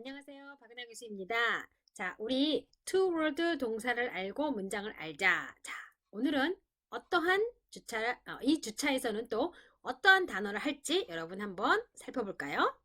안녕하세요. 박은하 교수입니다. 자, 우리 to word 동사를 알고 문장을 알자. 자, 오늘은 어떠한 이 주차에서는 또 어떠한 단어를 할지 여러분 한번 살펴볼까요?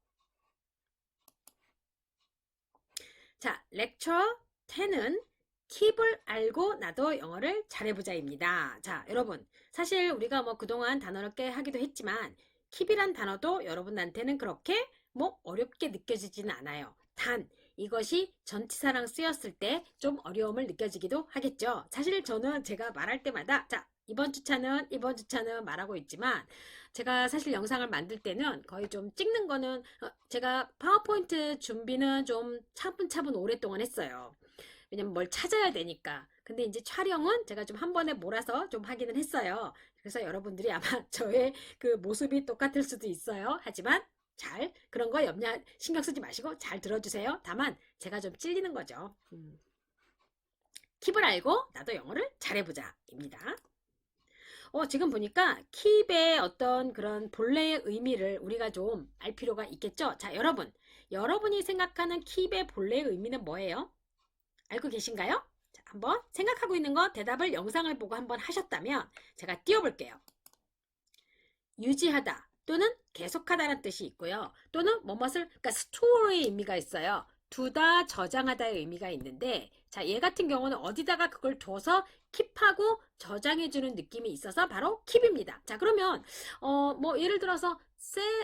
자, 렉처 10은 keep을 알고 나도 영어를 잘해보자입니다. 자, 여러분, 사실 우리가 뭐 그동안 단어를 꽤 하기도 했지만 keep이란 단어도 여러분한테는 그렇게 뭐 어렵게 느껴지지는 않아요. 단, 이것이 전치사랑 쓰였을 때 좀 어려움을 느껴지기도 하겠죠. 사실 저는 제가 말할 때마다 자, 이번 주차는 말하고 있지만 제가 사실 영상을 만들 때는 거의 좀 찍는 거는 제가 파워포인트 준비는 좀 차분차분 오랫동안 했어요. 왜냐면 뭘 찾아야 되니까. 근데 이제 촬영은 제가 좀 한 번에 몰아서 좀 하기는 했어요. 그래서 여러분들이 아마 저의 그 모습이 똑같을 수도 있어요. 하지만 잘 그런 거 신경 쓰지 마시고 잘 들어주세요. 다만 제가 좀 찔리는 거죠. 킵을 알고 나도 영어를 잘해보자 입니다. 지금 보니까 킵의 어떤 그런 본래의 의미를 우리가 좀 알 필요가 있겠죠? 자, 여러분이 생각하는 킵의 본래의 의미는 뭐예요? 알고 계신가요? 자, 한번 생각하고 있는 거 대답을 영상을 보고 한번 하셨다면 제가 띄워볼게요. 유지하다 또는 계속하다라는 뜻이 있고요. 또는 그러니까 스토어의 의미가 있어요. 두다 저장하다의 의미가 있는데 자, 얘 같은 경우는 어디다가 그걸 둬서 킵하고 저장해주는 느낌이 있어서 바로 킵입니다. 자, 그러면 뭐 예를 들어서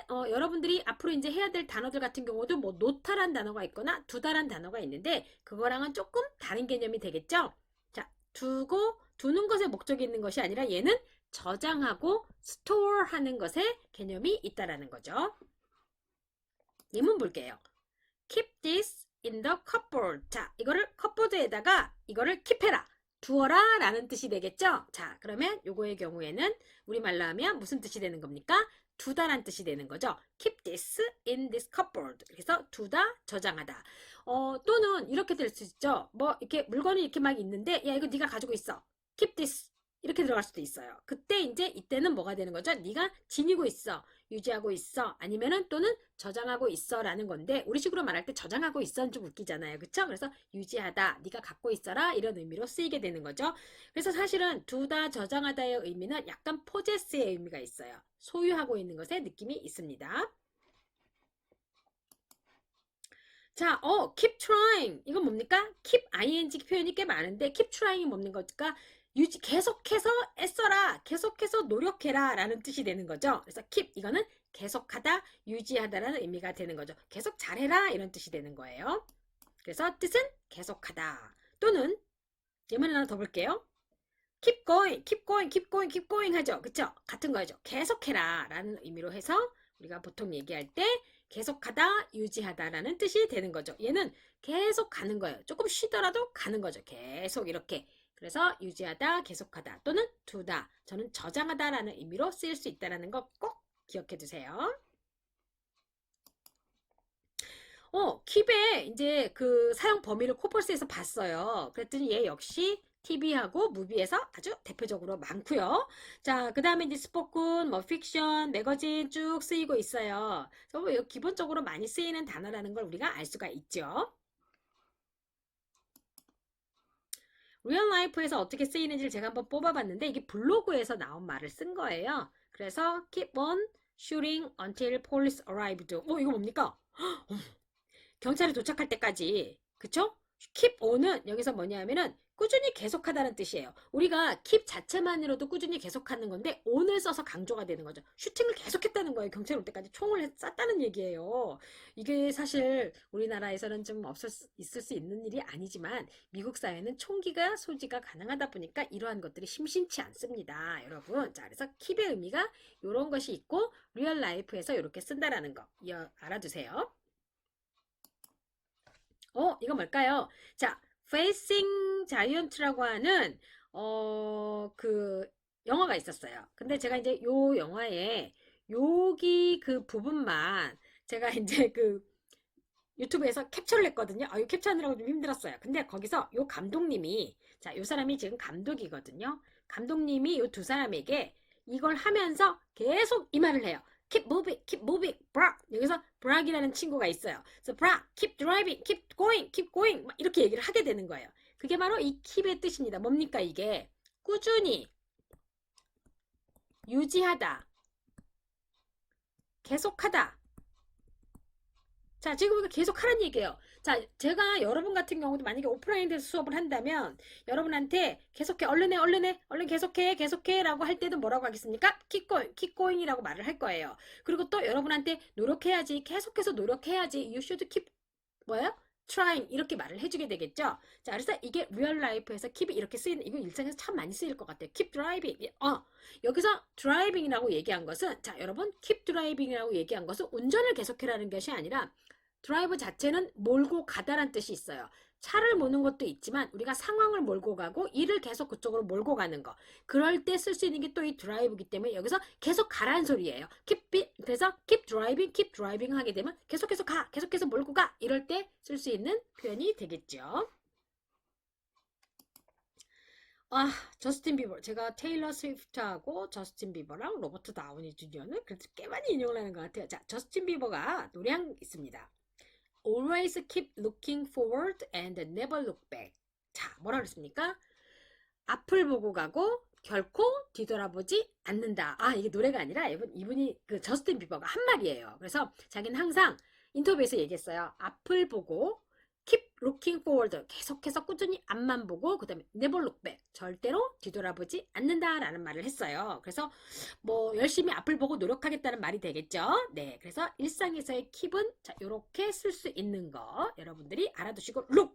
여러분들이 앞으로 이제 해야 될 단어들 같은 경우도 뭐 놓다란 단어가 있거나 두다란 단어가 있는데 그거랑은 조금 다른 개념이 되겠죠. 자, 두는 것에 목적이 있는 것이 아니라 얘는 저장하고 스토어하는 것에 개념이 있다라는 거죠. 예문 볼게요. Keep this in the cupboard. 자, 이거를 컵보드에다가 이거를 킵해라. 두어라 라는 뜻이 되겠죠? 자, 그러면 요거의 경우에는 우리말로 하면 무슨 뜻이 되는 겁니까? 두다란 뜻이 되는 거죠. Keep this in this cupboard. 그래서 두다, 저장하다. 또는 이렇게 될 수 있죠. 뭐 이렇게 물건이 이렇게 막 있는데 야, 이거 네가 가지고 있어. Keep this. 이렇게 들어갈 수도 있어요. 그때 이때는 뭐가 되는 거죠? 네가 지니고 있어. 유지하고 있어. 아니면은 또는 저장하고 있어 라는 건데 우리 식으로 말할 때 저장하고 있어는 좀 웃기잖아요. 그쵸? 그래서 유지하다. 네가 갖고 있어라. 이런 의미로 쓰이게 되는 거죠. 그래서 사실은 두다 저장하다의 의미는 약간 포제스의 의미가 있어요. 소유하고 있는 것의 느낌이 있습니다. 자, keep trying. 이건 뭡니까? keep ing 표현이 꽤 많은데 keep trying이 뭡니까? 계속해서 애써라, 계속해서 노력해라 라는 뜻이 되는 거죠. 그래서 keep 이거는 계속하다, 유지하다라는 의미가 되는 거죠. 계속 잘해라 이런 뜻이 되는 거예요. 그래서 뜻은 계속하다 또는 예문 하나 더 볼게요. keep going, keep going, keep going, keep going 하죠. 그쵸? 같은 거죠. 계속해라 라는 의미로 해서 우리가 보통 얘기할 때 계속하다, 유지하다라는 뜻이 되는 거죠. 얘는 계속 가는 거예요. 조금 쉬더라도 가는 거죠. 계속 이렇게. 그래서 유지하다, 계속하다 또는 두다. 저는 저장하다라는 의미로 쓰일 수 있다는 거 꼭 기억해 두세요. 킵의 이제 그 사용 범위를 코펄스에서 봤어요. 그랬더니 얘 역시 TV하고 무비에서 아주 대표적으로 많고요. 자, 그 다음에 이제 스포큰, 뭐 픽션, 매거진 쭉 쓰이고 있어요. 그래서 기본적으로 많이 쓰이는 단어라는 걸 우리가 알 수가 있죠. 리얼 라이프에서 어떻게 쓰이는지를 제가 한번 뽑아봤는데 이게 블로그에서 나온 말을 쓴 거예요. 그래서 keep on shooting until police arrived. 이거 뭡니까? 경찰이 도착할 때까지. 그쵸? keep on은 여기서 뭐냐면은 꾸준히 계속하다는 뜻이에요. 우리가 keep 자체만으로도 꾸준히 계속하는 건데 on을 써서 강조가 되는 거죠. 슈팅을 계속했다는 거예요. 경찰 올 때까지 총을 쐈다는 얘기예요. 이게 사실 우리나라에서는 좀 있을 수 있는 일이 아니지만 미국 사회는 총기가 소지가 가능하다 보니까 이러한 것들이 심심치 않습니다. 여러분. 자, 그래서 keep의 의미가 이런 것이 있고 리얼 라이프에서 이렇게 쓴다라는 거 알아두세요. 이거 뭘까요? 자, Facing Giant라고 하는 그 영화가 있었어요. 근데 제가 이제 요 영화에 여기 그 부분만 제가 이제 그 유튜브에서 캡처를 했거든요. 이 캡처하느라고 좀 힘들었어요. 근데 거기서 요 감독님이 자, 요 사람이 지금 감독이거든요. 감독님이 요 두 사람에게 이걸 하면서 계속 이 말을 해요. keep moving, Brock. 여기서 Brock이라는 친구가 있어요. 그래서 Brock, keep driving, keep going. 막 이렇게 얘기를 하게 되는 거예요. 그게 바로 이 keep의 뜻입니다. 뭡니까 이게? 꾸준히, 유지하다, 계속하다. 자, 지금 우리가 계속 하라는 얘기예요. 자, 제가 여러분 같은 경우도 만약에 오프라인에서 수업을 한다면 여러분한테 계속해, 얼른 해, 얼른 해, 얼른 계속해 라고 할 때도 뭐라고 하겠습니까? keep going이라고 말을 할 거예요. 그리고 또 여러분한테 노력해야지, 계속해서 노력해야지, you should keep, 뭐예요? trying 이렇게 말을 해주게 되겠죠. 자, 그래서 이게 리얼 라이프에서 keep이 이렇게 쓰이는, 이거 일상에서 참 많이 쓰일 것 같아요. keep driving. 여기서 driving이라고 얘기한 것은, 자, 여러분, keep driving이라고 얘기한 것은 운전을 계속해라는 것이 아니라 드라이브 자체는 몰고 가다란 뜻이 있어요. 차를 모는 것도 있지만 우리가 상황을 몰고 가고 일을 계속 그쪽으로 몰고 가는 거. 그럴 때 쓸 수 있는 게 또 이 드라이브이기 때문에 여기서 계속 가라는 소리예요. 그래서 keep driving 하게 되면 계속해서 가, 계속해서 몰고 가. 이럴 때 쓸 수 있는 표현이 되겠죠. 저스틴 비버. 제가 테일러 스위프트하고 저스틴 비버랑 로버트 다우니 주니어는 그래도 꽤 많이 인용을 하는 것 같아요. 자, 저스틴 비버가 노래한 있습니다. Always keep looking forward and never look back. 자, 뭐라 그랬습니까? 앞을 보고 가고 결코 뒤돌아보지 않는다. 이게 노래가 아니라 이분이 그 저스틴 비버가 한 말이에요. 그래서 자기는 항상 인터뷰에서 얘기했어요. 앞을 보고 keep looking forward. 계속해서 꾸준히 앞만 보고 그 다음에 never look back. 절대로 뒤돌아보지 않는다라는 말을 했어요. 그래서 뭐 열심히 앞을 보고 노력하겠다는 말이 되겠죠. 네, 그래서 일상에서의 keep은 자, 요렇게 쓸 수 있는 거 여러분들이 알아두시고 look.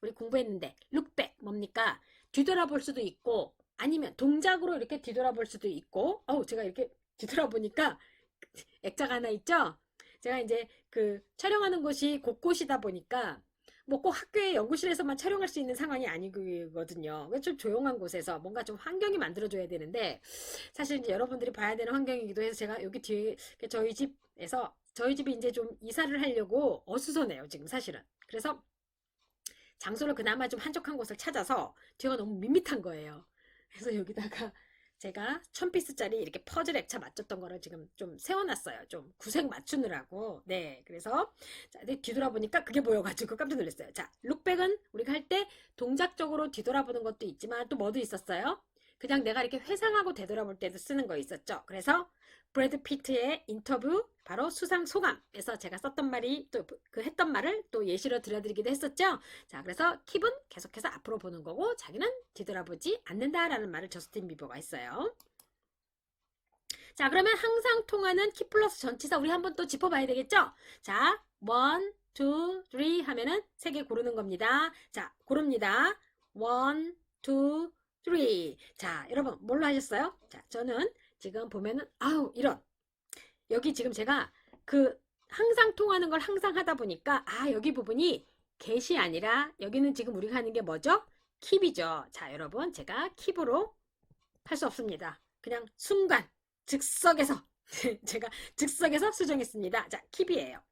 우리 공부했는데 look back 뭡니까? 뒤돌아볼 수도 있고 아니면 동작으로 이렇게 뒤돌아볼 수도 있고 제가 이렇게 뒤돌아보니까 액자가 하나 있죠? 제가 이제 그 촬영하는 곳이 곳곳이다 보니까 뭐 꼭 학교의 연구실에서만 촬영할 수 있는 상황이 아니거든요. 좀 조용한 곳에서 뭔가 좀 환경이 만들어줘야 되는데 사실 이제 여러분들이 봐야 되는 환경이기도 해서 제가 여기 뒤에 저희 집이 이제 좀 이사를 하려고 어수선해요, 지금 사실은. 그래서 장소를 그나마 좀 한적한 곳을 찾아서 뒤가 너무 밋밋한 거예요. 그래서 여기다가 제가 1000피스짜리 이렇게 퍼즐 액차 맞췄던 거를 지금 좀 세워놨어요. 좀 구색 맞추느라고. 네, 그래서 자, 뒤돌아보니까 그게 보여가지고 깜짝 놀랐어요. 자, 룩백은 우리가 할 때 동작적으로 뒤돌아보는 것도 있지만 또 뭐도 있었어요? 그냥 내가 이렇게 회상하고 되돌아볼 때도 쓰는 거 있었죠. 그래서 브래드 피트의 인터뷰 바로 수상 소감에서 제가 썼던 말이 또 그 했던 말을 또 예시로 들려드리기도 했었죠. 자, 그래서 킵은 계속해서 앞으로 보는 거고 자기는 뒤돌아보지 않는다라는 말을 저스틴 비버가 했어요. 자, 그러면 항상 통하는 키 플러스 전치사 우리 한번 또 짚어봐야 되겠죠? 자, 1, 2, 3 하면은 3개 고르는 겁니다. 자, 고릅니다. 1, 2, 3. 자, 여러분 뭘로 하셨어요? 자, 저는 지금 보면은 이런 여기 지금 제가 그 항상 통하는 걸 항상 하다 보니까 여기 부분이 get이 아니라 여기는 지금 우리가 하는 게 뭐죠? keep이죠. 자, 여러분 제가 keep으로 할 수 없습니다. 그냥 순간 즉석에서 제가 즉석에서 수정했습니다. 자, keep이에요.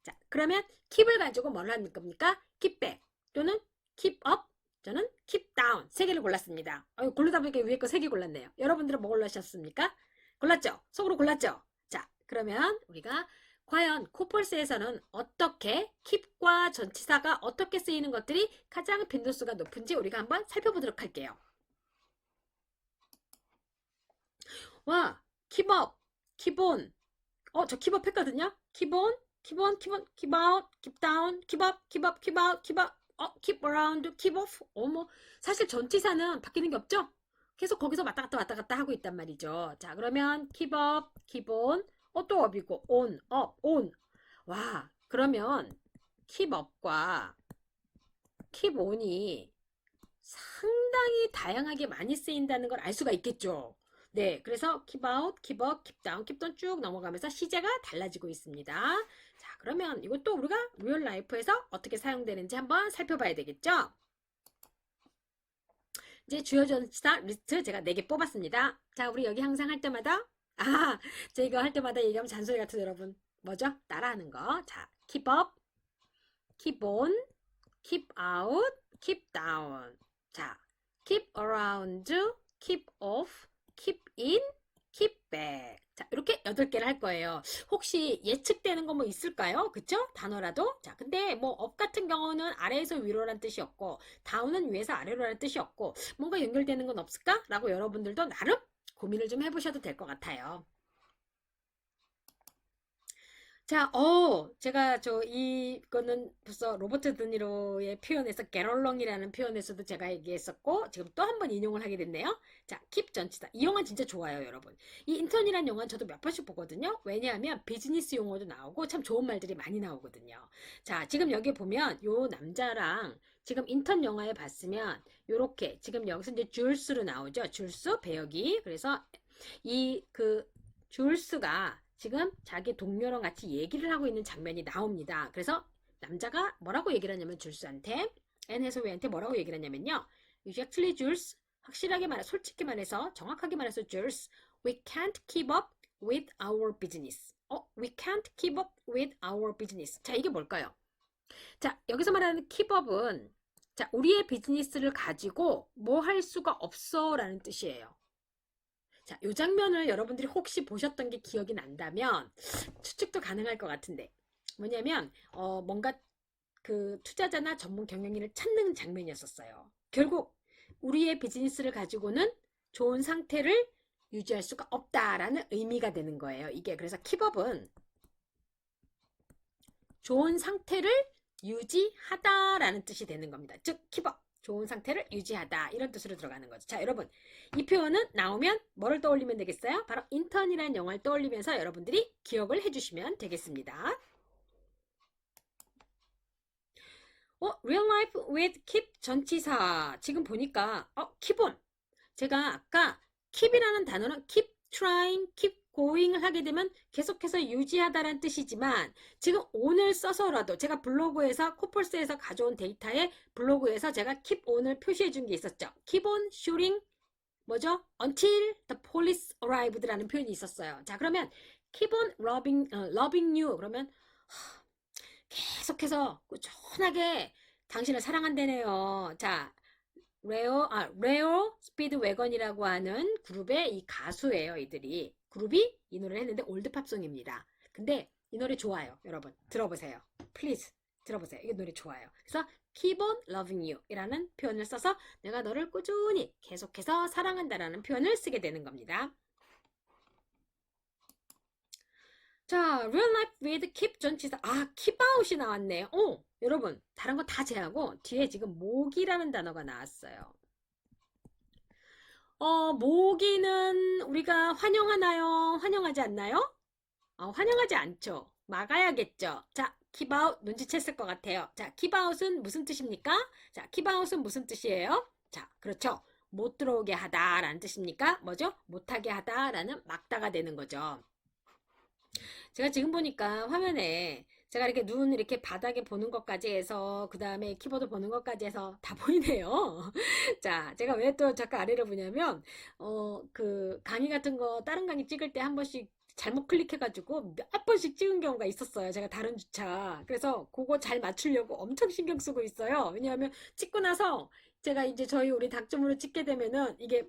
자, 그러면 keep을 가지고 뭘 하는 겁니까? keep back 또는 keep up 저는 keep down 3개를 골랐습니다. 고르다 보니까 위에 거 3개 골랐네요. 여러분들은 뭐 골라셨습니까? 골랐죠? 속으로 골랐죠? 자, 그러면 우리가 과연 코펄스에서는 어떻게 keep과 전치사가 어떻게 쓰이는 것들이 가장 빈도수가 높은지 우리가 한번 살펴보도록 할게요. 와, keep up, keep on. 저 keep up 했거든요. keep on, keep on, keep on, keep out, keep down, keep up, keep up, keep out, keep up. keep around, keep off. 사실 전치사는 바뀌는 게 없죠? 계속 거기서 왔다 갔다 하고 있단 말이죠. 자, 그러면 keep up, keep on. 또 up이고 on, up, on. 와, 그러면 keep up과 keep on이 상당히 다양하게 많이 쓰인다는 걸 알 수가 있겠죠. 네, 그래서 keep out, keep up, keep down, keep down 쭉 넘어가면서 시제가 달라지고 있습니다. 자, 그러면 이것도 우리가 리얼 라이프에서 어떻게 사용되는지 한번 살펴봐야 되겠죠. 이제 주요 전치사 리스트 제가 4개 뽑았습니다. 자, 우리 여기 항상 할 때마다 제가 이거 할 때마다 얘기하면 잔소리 같은 여러분 뭐죠? 따라하는 거. 자, keep up, keep on, keep out, keep down. 자, keep around, keep off, keep in, keep back. 자, 이렇게 8개를 할 거예요. 혹시 예측되는 거 뭐 있을까요? 그쵸? 단어라도? 자, 근데 뭐 up 같은 경우는 아래에서 위로란 뜻이었고, down은 위에서 아래로란 뜻이었고, 뭔가 연결되는 건 없을까? 라고 여러분들도 나름 고민을 좀 해보셔도 될 것 같아요. 자, 제가 이거는 벌써 로버트 드니로의 표현에서 게럴렁이라는 표현에서도 제가 얘기했었고, 지금 또 한 번 인용을 하게 됐네요. 자, 킵 전치사. 이 영화 진짜 좋아요, 여러분. 이 인턴이라는 영화는 저도 몇 번씩 보거든요. 왜냐하면 비즈니스 용어도 나오고 참 좋은 말들이 많이 나오거든요. 자, 지금 여기 보면 요 남자랑 지금 인턴 영화에 봤으면 요렇게 지금 여기서 이제 줄스로 나오죠. 줄스, 배역이. 그래서 줄스가 지금 자기 동료랑 같이 얘기를 하고 있는 장면이 나옵니다. 그래서 남자가 뭐라고 얘기를 하냐면 줄스한테 앤 해서웨이한테 뭐라고 얘기를 하냐면요. Actually, Jules, 확실하게 말해, 솔직히 말해서, 정확하게 말해서, Jules, we can't keep up with our business. we can't keep up with our business. 자, 이게 뭘까요? 자, 여기서 말하는 keep up은 자, 우리의 비즈니스를 가지고 뭐 할 수가 없어 라는 뜻이에요. 자, 이 장면을 여러분들이 혹시 보셨던 게 기억이 난다면 추측도 가능할 것 같은데 뭐냐면 뭔가 그 투자자나 전문 경영인을 찾는 장면이었었어요. 결국 우리의 비즈니스를 가지고는 좋은 상태를 유지할 수가 없다라는 의미가 되는 거예요. 이게 그래서 킵업은 좋은 상태를 유지하다라는 뜻이 되는 겁니다. 즉 킵업 좋은 상태를 유지하다 이런 뜻으로 들어가는 거죠. 자, 여러분 이 표현은 나오면 뭐를 떠올리면 되겠어요? 바로 인턴이라는 영화를 떠올리면서 여러분들이 기억을 해주시면 되겠습니다. real life with keep 전치사 지금 보니까 keep on 제가 아까 keep이라는 단어는 keep trying, keep going을 하게 되면 계속해서 유지하다라는 뜻이지만 지금 on을 써서라도 제가 블로그에서 코펄스에서 가져온 데이터에 블로그에서 제가 keep on을 표시해 준 게 있었죠. keep on shooting 뭐죠? until the police arrived라는 표현이 있었어요. 자, 그러면 keep on loving you 그러면 계속해서 꾸준하게 당신을 사랑한다네요. 자, 레오 스피드 웨건이라고 하는 그룹의 이 가수예요, 이들이. 그룹이 이 노래를 했는데 올드팝송입니다. 근데 이 노래 좋아요, 여러분. 들어보세요. 플리즈 들어보세요. 이 노래 좋아요. 그래서 keep on loving you 이라는 표현을 써서 내가 너를 꾸준히 계속해서 사랑한다라는 표현을 쓰게 되는 겁니다. 자, real life with keep 전치사. keep out이 나왔네요. 여러분, 다른 거 다 제하고 뒤에 지금 모기라는 단어가 나왔어요. 모기는 우리가 환영하나요? 환영하지 않나요? 환영하지 않죠. 막아야겠죠. 자, keep out 눈치챘을 것 같아요. 자, keep out은 무슨 뜻입니까? 자, keep out은 무슨 뜻이에요? 자, 그렇죠. 못 들어오게 하다라는 뜻입니까? 뭐죠? 못하게 하다라는 막다가 되는 거죠. 제가 지금 보니까 화면에 제가 이렇게 눈 이렇게 바닥에 보는 것까지 해서 그 다음에 키보드 보는 것까지 해서 다 보이네요. 자, 제가 왜 또 잠깐 아래를 보냐면 그 강의 같은 거 다른 강의 찍을 때 한 번씩 잘못 클릭해가지고 몇 번씩 찍은 경우가 있었어요. 제가 다른 주차. 그래서 그거 잘 맞추려고 엄청 신경 쓰고 있어요. 왜냐하면 찍고 나서 제가 이제 저희 우리 닥점으로 찍게 되면은 이게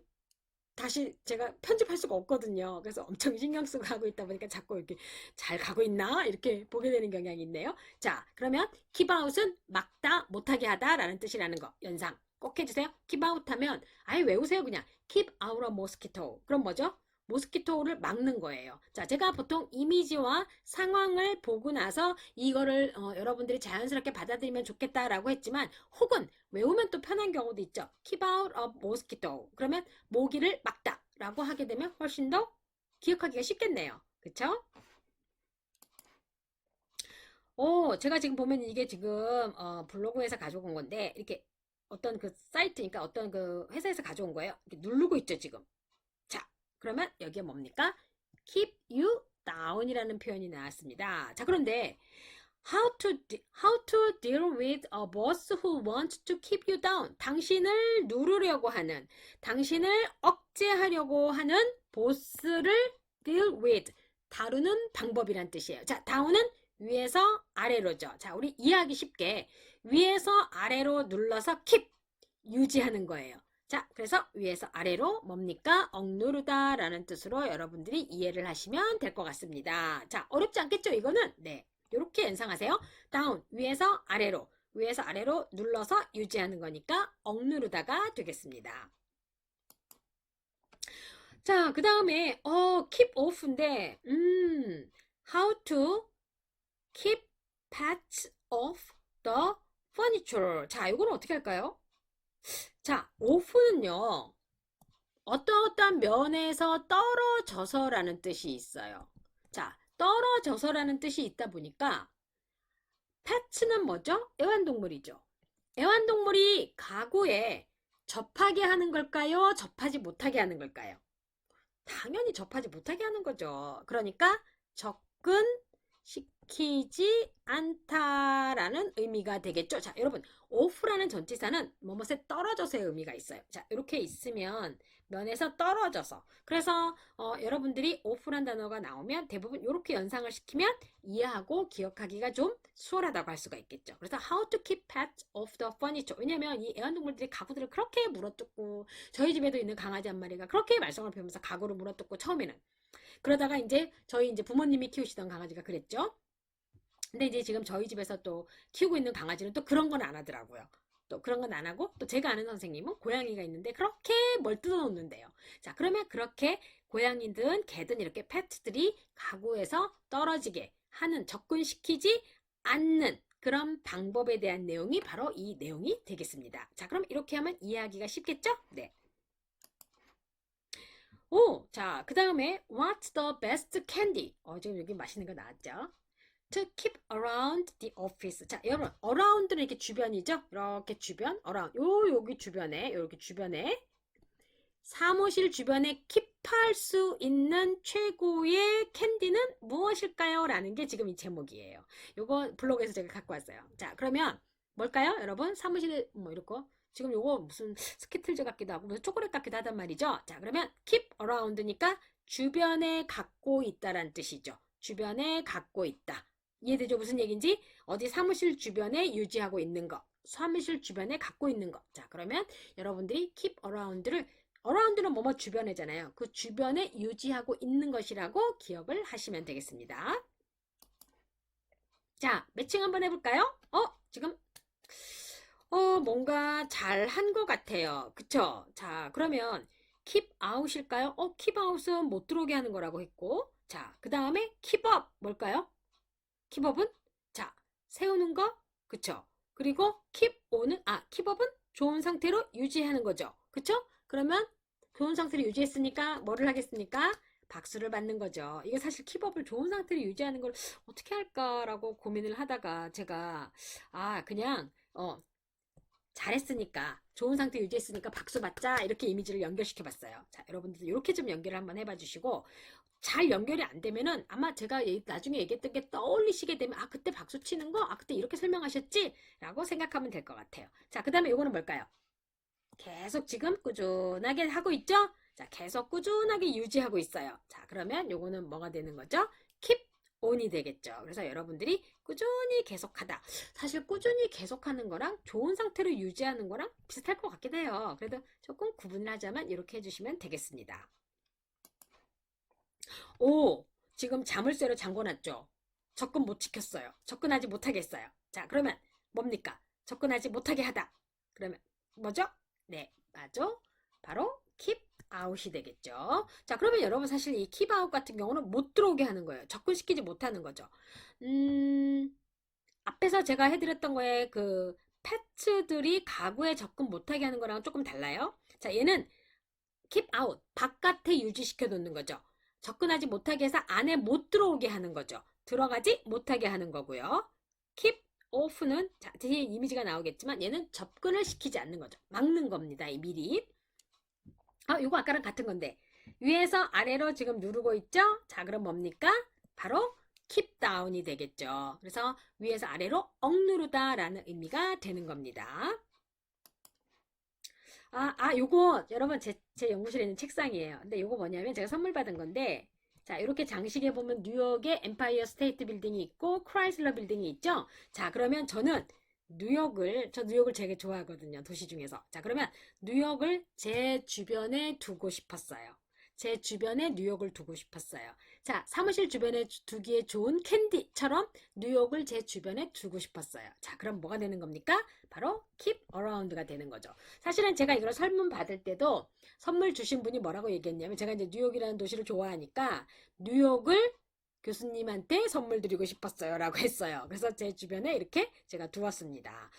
다시 제가 편집할 수가 없거든요. 그래서 엄청 신경 쓰고 하고 있다 보니까 자꾸 이렇게 잘 가고 있나? 이렇게 보게 되는 경향이 있네요. 자, 그러면 keep out은 막다, 못하게 하다 라는 뜻이라는 거. 연상 꼭 해주세요. keep out 하면 아예 외우세요. 그냥 keep out a mosquito. 그럼 뭐죠? 모스키토를 막는 거예요. 자, 제가 보통 이미지와 상황을 보고 나서 이거를 여러분들이 자연스럽게 받아들이면 좋겠다라고 했지만 혹은 외우면 또 편한 경우도 있죠. Keep out of mosquito. 그러면 모기를 막다 라고 하게 되면 훨씬 더 기억하기가 쉽겠네요. 그쵸? 제가 지금 보면 이게 지금 블로그에서 가져온 건데 이렇게 어떤 그 사이트니까 어떤 그 회사에서 가져온 거예요. 이렇게 누르고 있죠, 지금. 자, 그러면 여기에 뭡니까? keep you down이라는 표현이 나왔습니다. 자, 그런데 how to deal with a boss who wants to keep you down? 당신을 누르려고 하는, 당신을 억제하려고 하는 보스를 deal with, 다루는 방법이란 뜻이에요. 자, down은 위에서 아래로죠. 자, 우리 이해하기 쉽게 위에서 아래로 눌러서 keep, 유지하는 거예요. 자, 그래서 위에서 아래로 뭡니까? 억누르다 라는 뜻으로 여러분들이 이해를 하시면 될 것 같습니다. 자, 어렵지 않겠죠? 이거는? 네. 이렇게 연상하세요. 다운, 위에서 아래로 눌러서 유지하는 거니까 억누르다가 되겠습니다. 자, 그 다음에, keep off인데, how to keep pets off the furniture. 자, 이거는 어떻게 할까요? 자, off는요, 어떠어떠한 면에서 떨어져서라는 뜻이 있어요. 자, 떨어져서라는 뜻이 있다 보니까, pet는 뭐죠? 애완동물이죠. 애완동물이 가구에 접하게 하는 걸까요? 접하지 못하게 하는 걸까요? 당연히 접하지 못하게 하는 거죠. 그러니까 접근시키지 않다라는 의미가 되겠죠. 자, 여러분, off라는 전치사는 뭐뭇에 떨어져서의 의미가 있어요. 자, 이렇게 있으면 면에서 떨어져서. 그래서 여러분들이 off란 단어가 나오면 대부분 이렇게 연상을 시키면 이해하고 기억하기가 좀 수월하다고 할 수가 있겠죠. 그래서 how to keep pets off the furniture. 왜냐면 이 애완동물들이 가구들을 그렇게 물어뜯고 저희 집에도 있는 강아지 한 마리가 그렇게 말썽을 피우면서 가구를 물어뜯고 처음에는 그러다가 이제 저희 이제 부모님이 키우시던 강아지가 그랬죠. 근데 이제 지금 저희 집에서 또 키우고 있는 강아지는 또 그런 건 안 하더라고요. 또 그런 건 안 하고 또 제가 아는 선생님은 고양이가 있는데 그렇게 뭘 뜯어놓는데요. 자, 그러면 그렇게 고양이든 개든 이렇게 페트들이 가구에서 떨어지게 하는 접근시키지 않는 그런 방법에 대한 내용이 바로 이 내용이 되겠습니다. 자, 그럼 이렇게 하면 이해하기가 쉽겠죠? 네. 오, 자, 그 다음에 What's the best candy? 지금 여기 맛있는 거 나왔죠? To keep around the office. 자, 여러분, around는 이렇게 주변이죠? 이렇게 주변, around. 여기 주변에, 이렇게 주변에 사무실 주변에 킵할 수 있는 최고의 캔디는 무엇일까요? 라는 게 지금 이 제목이에요. 요거 블로그에서 제가 갖고 왔어요. 자, 그러면 뭘까요? 여러분, 사무실에 뭐 이렇게 지금 요거 무슨 스키틀즈 같기도 하고 무슨 초콜릿 같기도 하단 말이죠. 자, 그러면 keep around니까 주변에 갖고 있다란 뜻이죠. 주변에 갖고 있다. 이해되죠? 무슨 얘기인지? 어디 사무실 주변에 유지하고 있는 거. 사무실 주변에 갖고 있는 거. 자, 그러면 여러분들이 keep around를 around는 뭐뭐 주변에잖아요. 그 주변에 유지하고 있는 것이라고 기억을 하시면 되겠습니다. 자, 매칭 한번 해볼까요? 지금 뭔가 잘 한 것 같아요. 그쵸? 자, 그러면 keep out일까요? keep out은 못 들어오게 하는 거라고 했고, 자, 그 다음에 keep up 뭘까요? keep up은 자, 세우는 거, 그쵸? 그리고 keep on은 keep up은 좋은 상태로 유지하는 거죠. 그쵸? 그러면 좋은 상태로 유지했으니까 뭐를 하겠습니까? 박수를 받는 거죠. 이게 사실 킵업을 좋은 상태로 유지하는 걸 어떻게 할까라고 고민을 하다가 제가 그냥 잘했으니까 좋은 상태 유지했으니까 박수 받자 이렇게 이미지를 연결시켜 봤어요. 자, 여러분들도 이렇게 좀 연결을 한번 해봐 주시고 잘 연결이 안 되면은 아마 제가 나중에 얘기했던 게 떠올리시게 되면 그때 박수 치는 거 그때 이렇게 설명하셨지? 라고 생각하면 될 것 같아요. 자, 그 다음에 이거는 뭘까요? 계속 지금 꾸준하게 하고 있죠? 자, 계속 꾸준하게 유지하고 있어요. 자, 그러면 요거는 뭐가 되는 거죠? keep on이 되겠죠. 그래서 여러분들이 꾸준히 계속하다. 사실 꾸준히 계속하는 거랑 좋은 상태로 유지하는 거랑 비슷할 것 같긴 해요. 그래도 조금 구분을 하자면 이렇게 해주시면 되겠습니다. 지금 자물쇠로 잠궈놨죠? 접근 못 지켰어요. 접근하지 못하겠어요. 자, 그러면 뭡니까? 접근하지 못하게 하다. 그러면 뭐죠? 네, 맞아. 바로 keep out이 되겠죠. 자, 그러면 여러분 사실 이 keep out 같은 경우는 못 들어오게 하는 거예요. 접근시키지 못하는 거죠. 앞에서 제가 해드렸던 거에 그 패츠들이 가구에 접근 못하게 하는 거랑 조금 달라요. 자, 얘는 keep out, 바깥에 유지시켜 놓는 거죠. 접근하지 못하게 해서 안에 못 들어오게 하는 거죠. 들어가지 못하게 하는 거고요. keep off는 자, 뒤에 이미지가 나오겠지만 얘는 접근을 시키지 않는 거죠. 막는 겁니다. 이 미리. 이거 아까랑 같은 건데 위에서 아래로 지금 누르고 있죠? 자, 그럼 뭡니까? 바로 keep down이 되겠죠. 그래서 위에서 아래로 억누르다 라는 의미가 되는 겁니다. 요거 여러분 제 연구실에 있는 책상이에요. 근데 요거 뭐냐면 제가 선물 받은 건데 자, 이렇게 장식해 보면 뉴욕에 엠파이어 스테이트 빌딩이 있고 크라이슬러 빌딩이 있죠. 자, 그러면 저는 저 뉴욕을 되게 좋아하거든요. 도시 중에서. 자, 그러면 뉴욕을 제 주변에 두고 싶었어요. 제 주변에 뉴욕을 두고 싶었어요. 자, 사무실 주변에 두기에 좋은 캔디처럼 뉴욕을 제 주변에 두고 싶었어요. 자, 그럼 뭐가 되는 겁니까? 바로 keep around가 되는 거죠. 사실은 제가 이걸 설문 받을 때도 선물 주신 분이 뭐라고 얘기했냐면 제가 이제 뉴욕이라는 도시를 좋아하니까 뉴욕을 교수님한테 선물 드리고 싶었어요 라고 했어요. 그래서 제 주변에 이렇게 제가 두었습니다.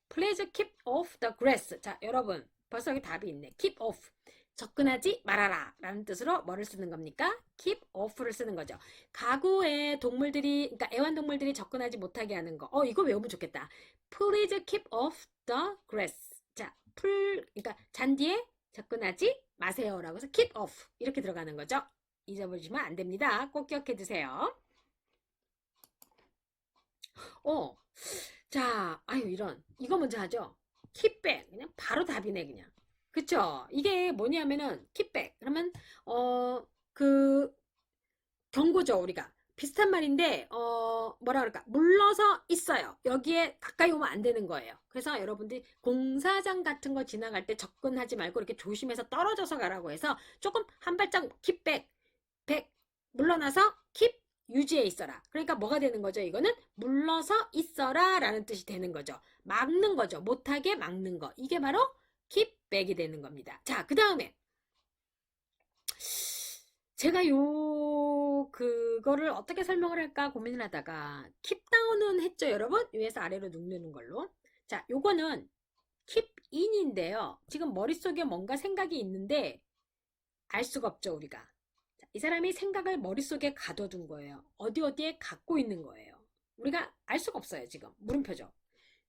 Please keep off the grass. 자, 여러분 벌써 여기 답이 있네. keep off. 접근하지 말아라 라는 뜻으로 뭐를 쓰는 겁니까? keep off를 쓰는 거죠. 가구에 동물들이, 그러니까 애완동물들이 접근하지 못하게 하는 거. 이거 외우면 좋겠다. Please keep off the grass. 자, 그러니까 잔디에 접근하지 마세요 라고 해서 keep off 이렇게 들어가는 거죠. 잊어버리시면 안 됩니다. 꼭 기억해 두세요. 자, 아유, 이거 먼저 하죠. 킵백. 그냥 바로 답이네, 그냥. 그쵸? 이게 뭐냐면은, 킵백. 그러면, 그, 경고죠, 우리가. 비슷한 말인데, 뭐라 그럴까. 물러서 있어요. 여기에 가까이 오면 안 되는 거예요. 그래서 여러분들이 공사장 같은 거 지나갈 때 접근하지 말고 이렇게 조심해서 떨어져서 가라고 해서 조금 한 발짝 킵백. 물러나서 keep 유지해 있어라. 그러니까 뭐가 되는 거죠? 이거는 물러서 있어라 라는 뜻이 되는 거죠. 막는 거죠. 못하게 막는 거. 이게 바로 keep back이 되는 겁니다. 자, 그 다음에 제가 그거를 어떻게 설명을 할까 고민을 하다가 keep down은 했죠, 여러분? 위에서 아래로 누르는 걸로. 자, 요거는 keep in인데요. 지금 머릿속에 뭔가 생각이 있는데 알 수가 없죠, 우리가. 이 사람이 생각을 머릿속에 가둬둔 거예요. 어디에 갖고 있는 거예요. 우리가 알 수가 없어요, 지금. 물음표죠.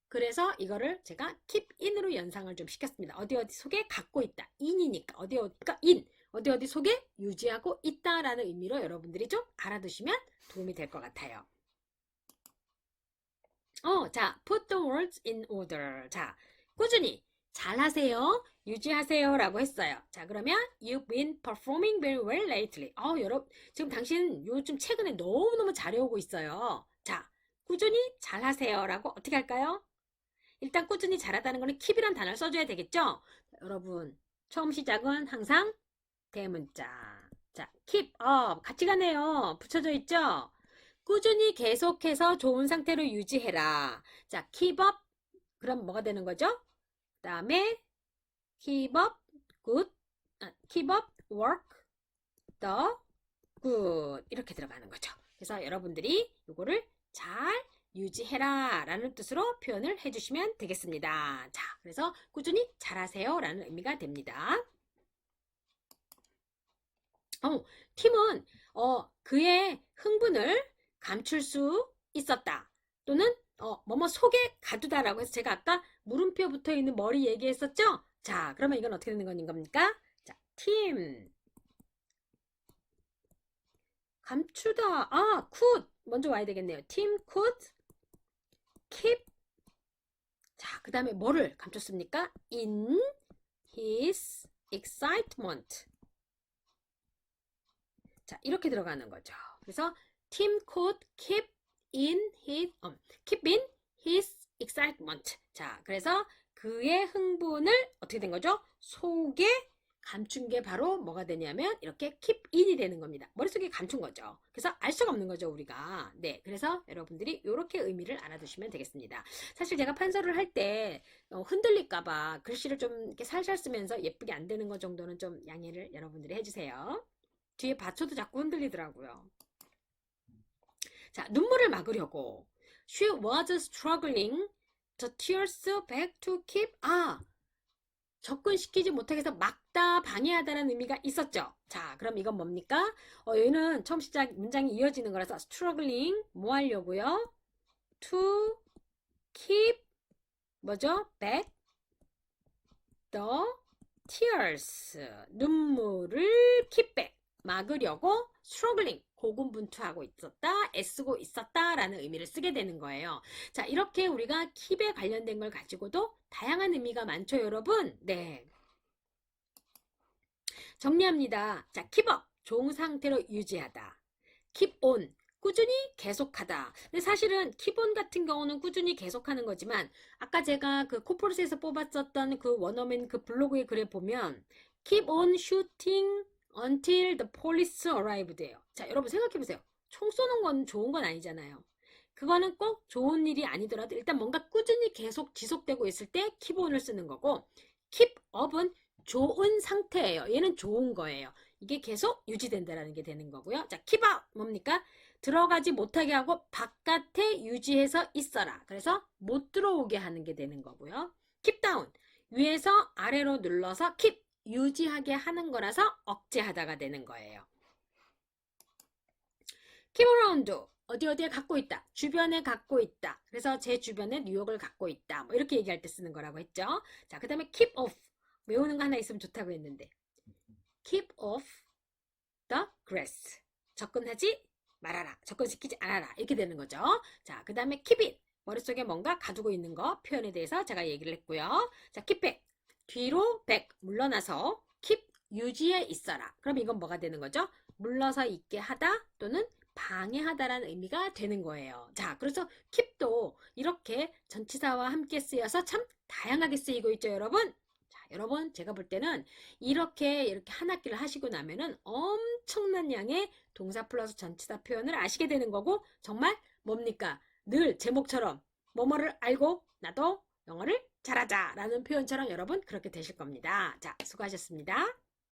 그래서 이거를 제가 keep in으로 연상을 좀 시켰습니다. 어디 속에 갖고 있다. in이니까. 어디가 in. 어디 속에 유지하고 있다라는 의미로 여러분들이 좀 알아두시면 도움이 될 것 같아요. 자, put the words in order. 자, 꾸준히 잘하세요. 유지하세요 라고 했어요. 자, 그러면 You've been performing very well lately. 여러분 지금 당신 요즘 최근에 너무너무 잘해오고 있어요. 자, 꾸준히 잘하세요 라고 어떻게 할까요? 일단 꾸준히 잘하다는 거는 keep이란 단어를 써줘야 되겠죠? 여러분 처음 시작은 항상 대문자. 자, keep up 같이 가네요. 붙여져 있죠? 꾸준히 계속해서 좋은 상태로 유지해라. 자, keep up 그럼 뭐가 되는 거죠? 그 다음에 keep up good, keep up work the good 이렇게 들어가는 거죠. 그래서 여러분들이 이거를 잘 유지해라 라는 뜻으로 표현을 해주시면 되겠습니다. 자, 그래서 꾸준히 잘하세요 라는 의미가 됩니다. 팀은 그의 흥분을 감출 수 있었다. 또는 뭐뭐 속에 가두다라고 해서 제가 아까 물음표 붙어 있는 머리 얘기했었죠? 자, 그러면 이건 어떻게 되는 겁니까? 자, 팀 감추다. could 먼저 와야 되겠네요. 팀 could keep. 자, 그 다음에 뭐를 감췄습니까? in his excitement. 자, 이렇게 들어가는 거죠. 그래서 팀 could keep in his excitement. 자, 그래서 그의 흥분을 어떻게 된 거죠? 속에 감춘 게 바로 뭐가 되냐면 이렇게 keep in이 되는 겁니다. 머릿속에 감춘 거죠. 그래서 알 수가 없는 거죠, 우리가. 네, 그래서 여러분들이 이렇게 의미를 알아두시면 되겠습니다. 사실 제가 판서를 할 때 흔들릴까봐 글씨를 좀 이렇게 살살 쓰면서 예쁘게 안 되는 것 정도는 좀 양해를 여러분들이 해주세요. 뒤에 받쳐도 자꾸 흔들리더라고요. 자, 눈물을 막으려고 She was struggling the tears back to keep. 접근시키지 못하게 해서 막다, 방해하다라는 의미가 있었죠. 자, 그럼 이건 뭡니까? 여기는 처음 시작 문장이 이어지는 거라서 struggling 뭐 하려고요? to keep 뭐죠? back the tears 눈물을 keep back 막으려고 struggling 고군분투하고 있었다, 애쓰고 있었다 라는 의미를 쓰게 되는 거예요. 자, 이렇게 우리가 keep에 관련된 걸 가지고도 다양한 의미가 많죠, 여러분? 네. 정리합니다. 자, keep up 좋은 상태로 유지하다. keep on 꾸준히 계속하다. 근데 사실은 keep on 같은 경우는 꾸준히 계속하는 거지만 아까 제가 그 코폴스에서 뽑았었던 그 원어민 그 블로그의 글에 보면 keep on shooting until the police arrived예요. 자, 여러분 생각해 보세요. 총 쏘는 건 좋은 건 아니잖아요. 그거는 꼭 좋은 일이 아니더라도 일단 뭔가 꾸준히 계속 지속되고 있을 때 keep on을 쓰는 거고 keep up은 좋은 상태예요. 얘는 좋은 거예요. 이게 계속 유지된다라는 게 되는 거고요. 자, keep out 뭡니까? 들어가지 못하게 하고 바깥에 유지해서 있어라. 그래서 못 들어오게 하는 게 되는 거고요. keep down 위에서 아래로 눌러서 keep 유지하게 하는 거라서 억제하다가 되는 거예요. keep around 어디에 갖고 있다. 주변에 갖고 있다. 그래서 제 주변에 뉴욕을 갖고 있다. 뭐 이렇게 얘기할 때 쓰는 거라고 했죠. 자, 그 다음에 keep off. 외우는 거 하나 있으면 좋다고 했는데. keep off the grass. 접근하지 말아라. 접근시키지 않아라. 이렇게 되는 거죠. 자, 그 다음에 keep it. 머릿속에 뭔가 가두고 있는 거 표현에 대해서 제가 얘기를 했고요. 자, keep back. 뒤로 back. 물러나서 keep 유지해 있어라. 그럼 이건 뭐가 되는 거죠? 물러서 있게 하다 또는 방해하다라는 의미가 되는 거예요. 자, 그래서 keep도 이렇게 전치사와 함께 쓰여서 참 다양하게 쓰이고 있죠, 여러분. 자, 여러분, 제가 볼 때는 이렇게 한 학기를 하시고 나면은 엄청난 양의 동사 플러스 전치사 표현을 아시게 되는 거고, 정말 뭡니까? 늘 제목처럼 뭐뭐를 알고 나도 영어를 잘하자 라는 표현처럼 여러분 그렇게 되실 겁니다. 자, 수고하셨습니다.